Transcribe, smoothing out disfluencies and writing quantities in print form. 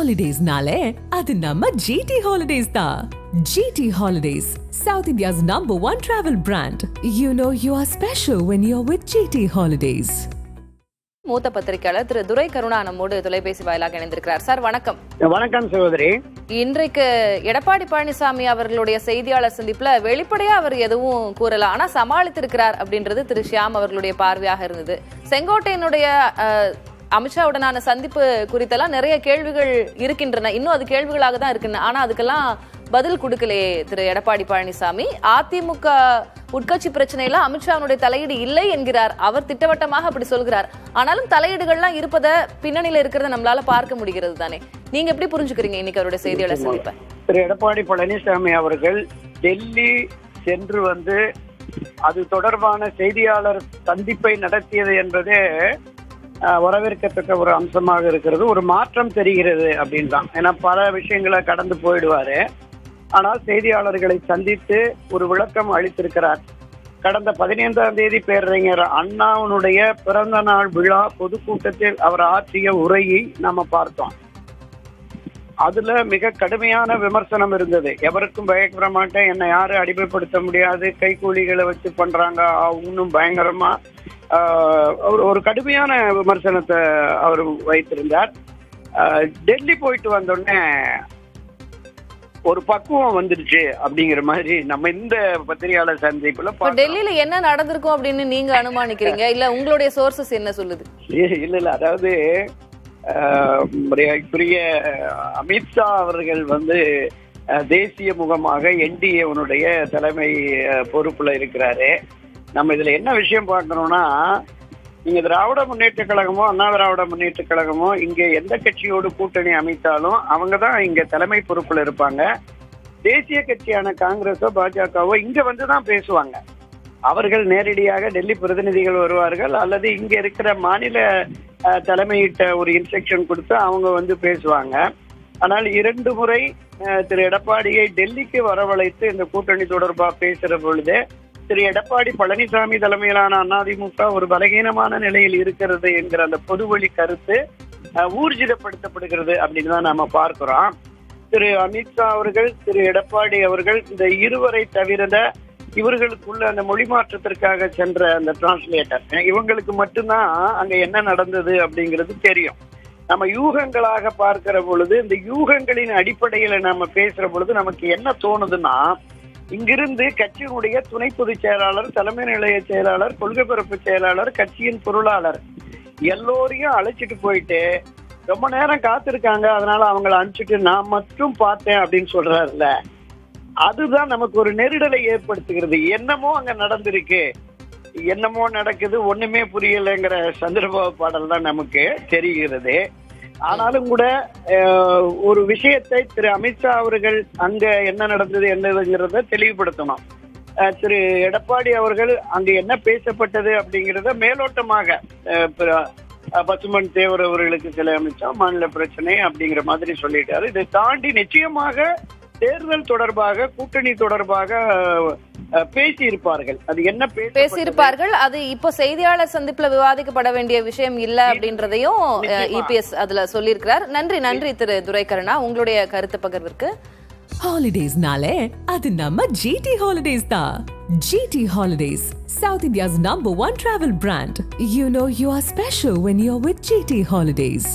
Holidays-nale, adu namma GT Holidays da. GT Holidays, South India's #1 travel brand. You know you are special when you're with GT Holidays. மூத்த பத்திரிகையாளர் திரு துரை கருணா நம்மோடு தொலைபேசி வாயிலாக இணைந்திருக்கிறார். Sir வணக்கம். வணக்கம் சகோதரி. இன்றைக்கு எடப்பாடி பழனிசாமி அவர்களுடைய செய்தியாளர் சந்திப்புல வெளிப்படையா அவர் எதுவும் கூறல, ஆனா சமாளித்திருக்கிறார் அப்படின்றது திரு ஷியாம் அவர்களுடைய பார்வையாக இருந்தது. செங்கோட்டையினுடைய அமித்ஷாவுடனான சந்திப்பு குறித்தெல்லாம் நிறைய கேள்விகள் இருக்கின்றன, இன்னும் அது கேள்விகளாக தான் இருக்குன்னு. ஆனா அதுக்கெல்லாம் பதில் கொடுக்கலையே திரு எடப்பாடி பழனிசாமி. அதிமுக உட்கட்சி பிரச்சனையில அமித்ஷாவுடைய தலையீடு இல்லை என்கிறார், அவர் திட்டவட்டமாக அப்படி சொல்கிறார். ஆனாலும் தலையீடுகள்லாம் இருப்பத பின்னணியில இருக்கிறத நம்மளால பார்க்க முடிகிறது தானே. நீங்க எப்படி புரிஞ்சுக்கிறீங்க இன்னைக்கு அவருடைய செய்தியாளர் சந்திப்பை? திரு எடப்பாடி பழனிசாமி அவர்கள் டெல்லி சென்று அது தொடர்பான செய்தியாளர் சந்திப்பை நடத்தியது என்பதே வரவேற்கத்தக்க ஒரு அம்சமாக இருக்கிறது. ஒரு மாற்றம் தெரிகிறது அப்படின்னு தான். ஏன்னா பல விஷயங்களை கடந்து போயிடுவாரு, ஆனால் செய்தியாளர்களை சந்தித்து ஒரு விளக்கம் அளித்திருக்கிறார். கடந்த 15ஆம் தேதி பேரறிஞர் அண்ணாவுடைய பிறந்த நாள் விழா பொதுக்கூட்டத்தில் அவர் ஆற்றிய உரையை நாம பார்த்தோம். அதுல மிக கடுமையான விமர்சனம் இருந்தது. எவருக்கும் பயப்பட மாட்டேன், என்னை யாரும் அடிமைப்படுத்த முடியாது, கைகூலிகளை வச்சு பண்றாங்க, இன்னும் பயங்கரமா ஒரு கடுமையான விமர்சனத்தை அவர் வைத்திருந்தார். டெல்லி போயிட்டு வந்தோடனே ஒரு பக்குவம் வந்துருச்சு அப்படிங்கிற மாதிரி நம்ம இந்த பத்திரிகையாளர் சந்திப்புல டெல்லியில என்ன நடந்திருக்கும் அப்படின்னு நீங்க அனுமானிக்கிறீங்க, இல்ல உங்களுடைய சோர்சஸ் என்ன சொல்லுது? இல்ல அதாவது மரியாதைக்குரிய அமித்ஷா அவர்கள் தேசிய முகமாக என்டிஏனுடைய தலைமை பொறுப்புல இருக்கிறாரு. நம்ம இதுல என்ன விஷயம் பார்க்கணும்னா, நீங்க திராவிட முன்னேற்ற கழகமோ அண்ணா திராவிட முன்னேற்ற கழகமோ இங்க எந்த கட்சியோடு கூட்டணி அமைத்தாலும் அவங்கதான் இங்க தலைமை பொறுப்புல இருப்பாங்க. தேசிய கட்சியான காங்கிரஸோ பாஜகவோ இங்க வந்துதான் பேசுவாங்க. அவர்கள் நேரடியாக டெல்லி பிரதிநிதிகள் வருவார்கள், அல்லது இங்க இருக்கிற மாநில தலைமையிட்ட ஒரு இன்ஸ்ட்ரக்ஷன் கொடுத்து அவங்க பேசுவாங்க. ஆனால் 2 முறை திரு எடப்பாடியை டெல்லிக்கு வரவழைத்து இந்த கூட்டணி தொடர்பா பேசுற பொழுது திரு எடப்பாடி பழனிசாமி தலைமையிலான அதிமுக ஒரு பலகீனமான நிலையில் இருக்கிறது என்கிற அந்த பொதுவழி கருத்து ஊர்ஜிதப்படுத்தப்படுகிறது அப்படின்னு தான் நாம பார்க்கிறோம். திரு அமித்ஷா அவர்கள் திரு எடப்பாடி அவர்கள் இந்த இருவரை தவிர இவர்களுக்குள்ள அந்த மொழி மாற்றத்திற்காக சென்ற அந்த டிரான்ஸ்லேட்டர், இவங்களுக்கு மட்டும்தான் அங்க என்ன நடந்தது அப்படிங்கிறது தெரியும். நம்ம யூகங்களாக பார்க்கிற பொழுது இந்த யூகங்களின் அடிப்படையில நாம பேசுற பொழுது நமக்கு என்ன தோணுதுன்னா, இங்கிருந்து கட்சியினுடைய துணை பொதுச் செயலாளர், தலைமை நிலைய செயலாளர், கொள்கை பரப்பு செயலாளர், கட்சியின் பொருளாளர் எல்லோரையும் அழைச்சிட்டு போயிட்டு ரொம்ப நேரம் காத்திருக்காங்க, அதனால அவங்களை அனுப்பிச்சிட்டு நான் மட்டும் பார்த்தேன் அப்படின்னு சொல்றாருல, அதுதான் நமக்கு ஒரு நெருடலை ஏற்படுத்துகிறது. என்னமோ அங்க நடந்திருக்கு, என்னமோ நடக்குது, ஒண்ணுமே புரியலைங்கிற சந்திரபாபு பாடல் தான் நமக்கு தெரிகிறது. ஆனாலும் கூட ஒரு விஷயத்தை திரு அமித்ஷா அவர்கள் அங்க என்ன நடந்தது என்னதுங்கிறத தெளிவுபடுத்தணும். திரு எடப்பாடி அவர்கள் அங்க என்ன பேசப்பட்டது அப்படிங்கிறத மேலோட்டமாக பசுமன் தேவர் அவர்களுக்கு சில அமித்ஷா மாநில பிரச்சனை அப்படிங்கிற மாதிரி சொல்லிட்டாரு. இதை தாண்டி நிச்சயமாக தேர்தல் தொடர்பாக கூட்டணி தொடர்பாக பேசியிருப்பார்கள். அது என்ன பேசியிருப்பார்கள், அது இப்போ செய்தியாளர் சந்திப்புல விவாதிக்கப்பட வேண்டிய விஷயம் இல்ல அப்படின்றதையும் இபிஎஸ் அதுல சொல்லியிருக்கிறார். நன்றி திரு துரை கருணா, உங்களுடைய கருத்து பகிர்விற்கு. Holidays-nale, adu namma GT Holidays da. GT Holidays, South India's #1 travel brand. You know you are special when you're with GT Holidays.